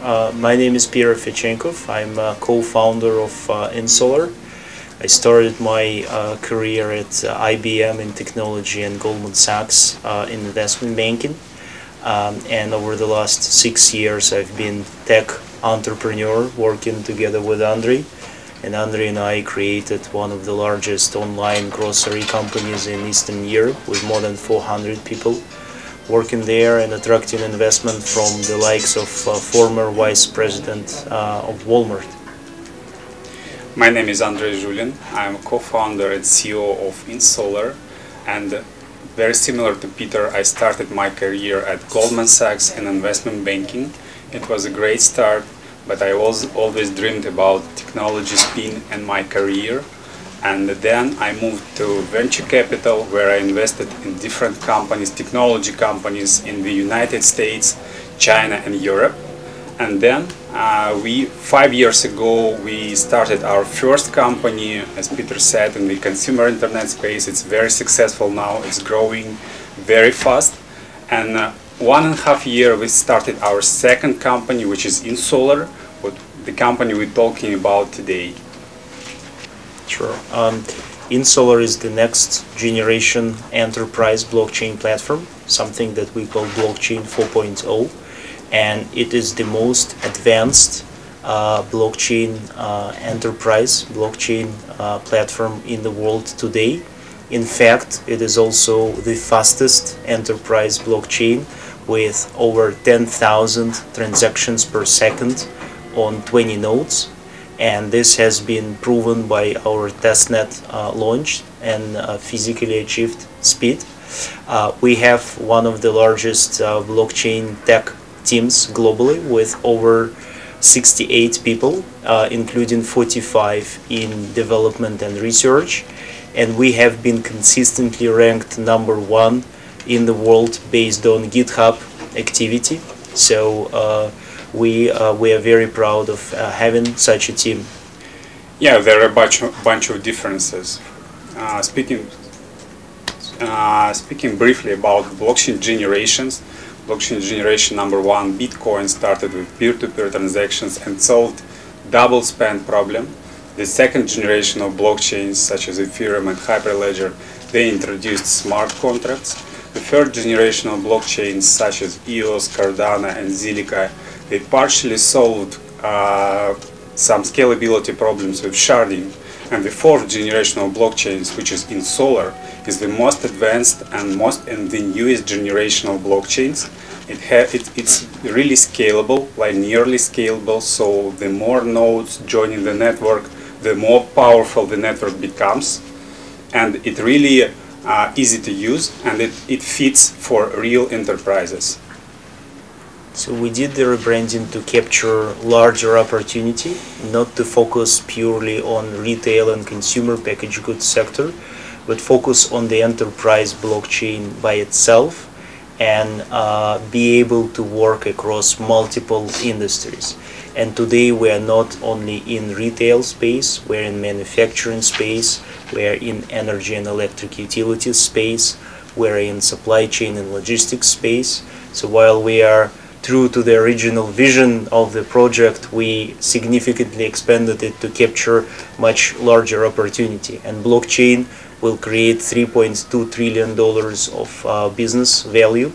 My name is Fechenkov. I'm a co-founder of Insolar. I started my career at IBM in technology and Goldman Sachs in investment banking. And over the last 6 years I've been tech entrepreneur working together with Andrei. And Andrei and I created one of the largest online grocery companies in Eastern Europe with more than 400 people working there and attracting investment from the likes of former vice president of Walmart. My name is Andrei Julin. I'm a co-founder and CEO of Insolar, and very similar to Peter, I started my career at Goldman Sachs in investment banking. It was a great start, but I always dreamed about technology spin and my career. And then I moved to venture capital, where I invested in different companies, technology companies in the United States, China and Europe. And then 5 years ago, we started our first company, as Peter said, in the consumer internet space. It's very successful now, it's growing very fast. And 1.5 years we started our second company, which is Insolar, the company we're talking about today. Sure. Insolar is the next generation enterprise blockchain platform, something that we call Blockchain 4.0, and it is the most advanced blockchain enterprise blockchain platform in the world today. In fact, it is also the fastest enterprise blockchain with over 10,000 transactions per second on 20 nodes. And this has been proven by our testnet launch and physically achieved speed. We have one of the largest blockchain tech teams globally with over 68 people, including 45 in development and research. And we have been consistently ranked #1 in the world based on GitHub activity. So we are very proud of having such a team. Yeah, there are a bunch of differences. Speaking briefly about blockchain generations, blockchain generation #1, Bitcoin started with peer-to-peer transactions and solved double spend problem. The second generation of blockchains, such as Ethereum and Hyperledger, they introduced smart contracts. The third generation of blockchains, such as EOS, Cardano and Zilliqa, they partially solved some scalability problems with sharding. And the fourth generation of blockchains, which is Insolar, is the most advanced and the newest generation of blockchains. It's really scalable, linearly scalable, so the more nodes joining the network, the more powerful the network becomes. And it really easy to use, and it fits for real enterprises. So we did the rebranding to capture larger opportunity, not to focus purely on retail and consumer packaged goods sector, but focus on the enterprise blockchain by itself and be able to work across multiple industries. And today we are not only in retail space, we're in manufacturing space, we're in energy and electric utilities space, we're in supply chain and logistics space. So while we are true to the original vision of the project, we significantly expanded it to capture much larger opportunity. And blockchain will create $3.2 trillion of business value,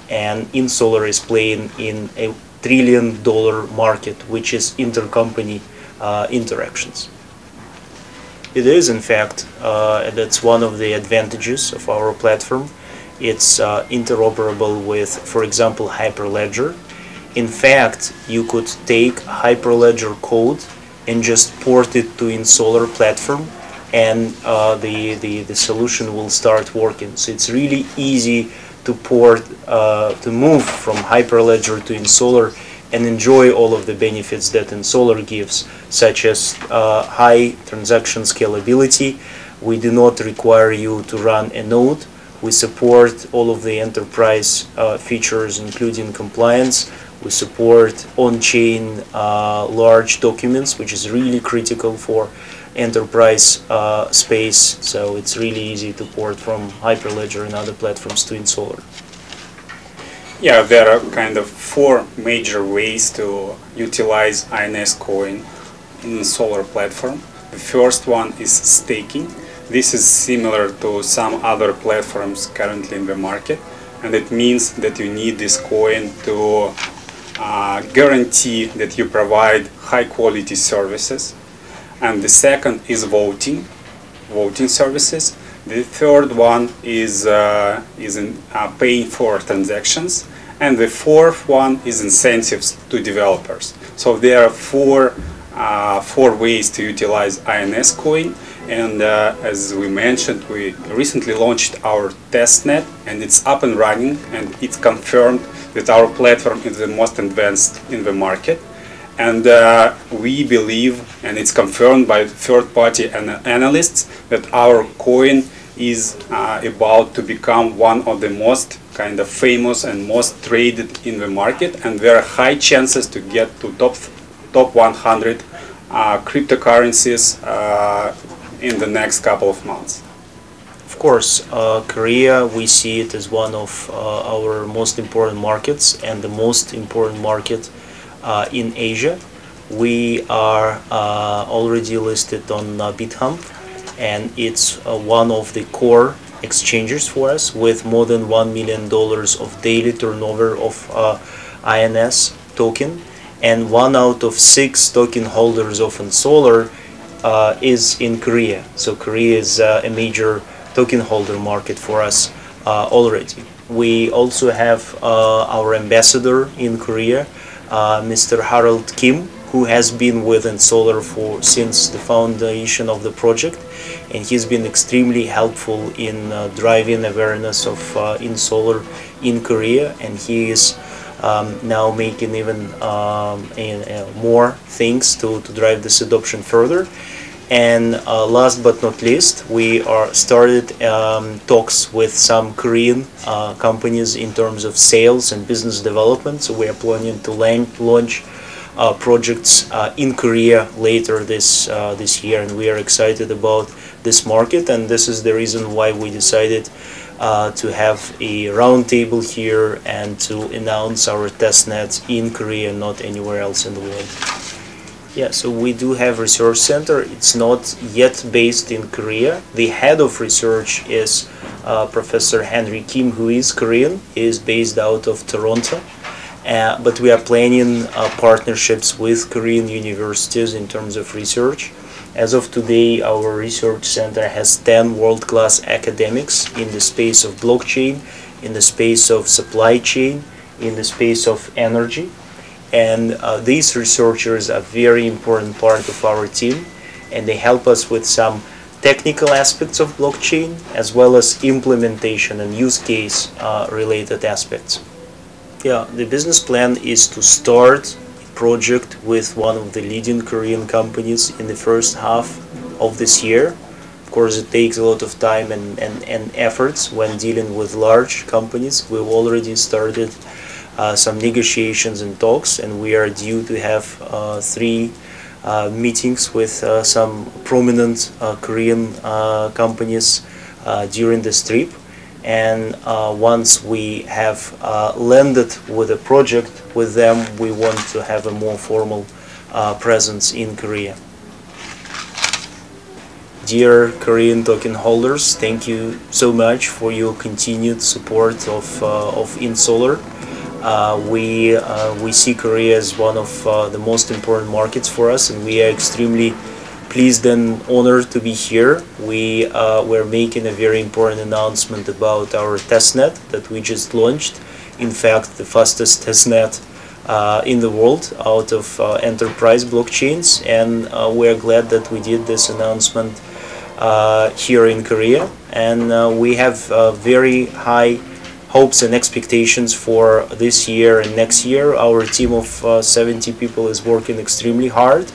and Insolar is playing in a $1 trillion market, which is intercompany interactions. It is, in fact, that's one of the advantages of our platform. It's interoperable with, for example, Hyperledger. In fact, you could take Hyperledger code and just port it to Insolar platform, and the solution will start working. So it's really easy to move from Hyperledger to Insolar and enjoy all of the benefits that Insolar gives, such as high transaction scalability. We do not require you to run a node. We support all of the enterprise features, including compliance. We support on-chain large documents, which is really critical for enterprise space. So it's really easy to port from Hyperledger and other platforms to Insolar. Yeah, there are kind of four major ways to utilize INS coin in Insolar platform. The first one is staking. This is similar to some other platforms currently in the market, and it means that you need this coin to guarantee that you provide high quality services. And the second is voting services. The third one is paying for transactions, and the fourth one is incentives to developers. So there are four ways to utilize INS coin, and as we mentioned, we recently launched our testnet, and it's up and running, and it's confirmed that our platform is the most advanced in the market. And we believe, and it's confirmed by third-party analysts, that our coin is about to become one of the most kind of famous and most traded in the market, and there are high chances to get to top 100 cryptocurrencies in the next couple of months. Of course, Korea, we see it as one of our most important markets and the most important market in Asia. We are already listed on BitHump, and it's one of the core exchanges for us, with more than $1 million of daily turnover of INS token, and 1 out of 6 token holders of Insolar is in Korea. So Korea is a major token holder market for us already. We also have our ambassador in Korea, Mr. Harold Kim, who has been with Insolar since the foundation of the project, and he's been extremely helpful in driving awareness of Insolar in Korea, and he is now making even more things to drive this adoption further. And last but not least, we started talks with some Korean companies in terms of sales and business development. So we are planning to launch projects in Korea later this year, and we are excited about this market. And this is the reason why we decided to have a roundtable here and to announce our testnet in Korea, not anywhere else in the world. Yeah, so we do have research center. It's not yet based in Korea. The head of research is Professor Henry Kim, who is Korean. He is based out of Toronto. But we are planning partnerships with Korean universities in terms of research. As of today, our research center has 10 world-class academics in the space of blockchain, in the space of supply chain, in the space of energy. And these researchers are a very important part of our team, and they help us with some technical aspects of blockchain, as well as implementation and use case related aspects. Yeah, the business plan is to start a project with one of the leading Korean companies in the first half of this year. Of course, it takes a lot of time and efforts when dealing with large companies. We've already started some negotiations and talks, and we are due to have 3 meetings with some prominent Korean companies during this trip. And once we have landed with a project with them, we want to have a more formal presence in Korea. Dear Korean token holders, thank you so much for your continued support of Insolar. We see Korea as one of the most important markets for us, and we are extremely pleased and honored to be here. We're making a very important announcement about our testnet that we just launched. In fact, the fastest testnet in the world out of enterprise blockchains, and we're glad that we did this announcement here in Korea, and we have very high hopes and expectations for this year and next year. Our team of 70 people is working extremely hard,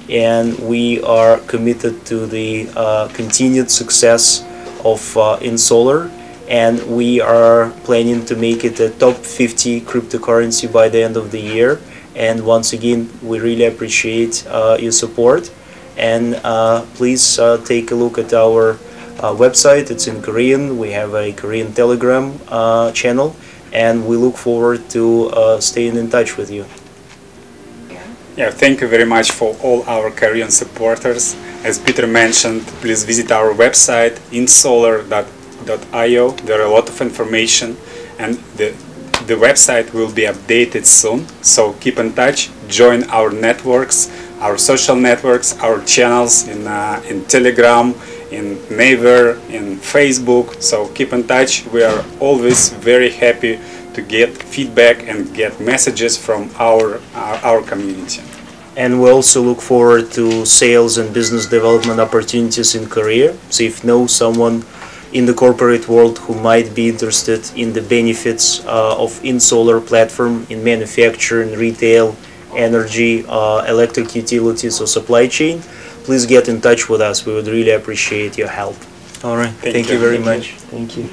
and we are committed to the continued success of Insolar, and we are planning to make it a top 50 cryptocurrency by the end of the year. And once again, we really appreciate your support, and please take a look at our website. It's in Korean. We have a Korean Telegram channel, and we look forward to staying in touch with you. Yeah, thank you very much for all our Korean supporters. As Peter mentioned, please visit our website insolar.io. There are a lot of information, and the website will be updated soon. So keep in touch, join our networks, our social networks, our channels in Telegram, in Naver, in Facebook. So keep in touch. We are always very happy to get feedback and get messages from our community. And we also look forward to sales and business development opportunities in Korea. So if you know someone in the corporate world who might be interested in the benefits of Insolar platform in manufacturing, retail, energy, electric utilities or supply chain, please get in touch with us. We would really appreciate your help. All right. Thank you very much. Thank you.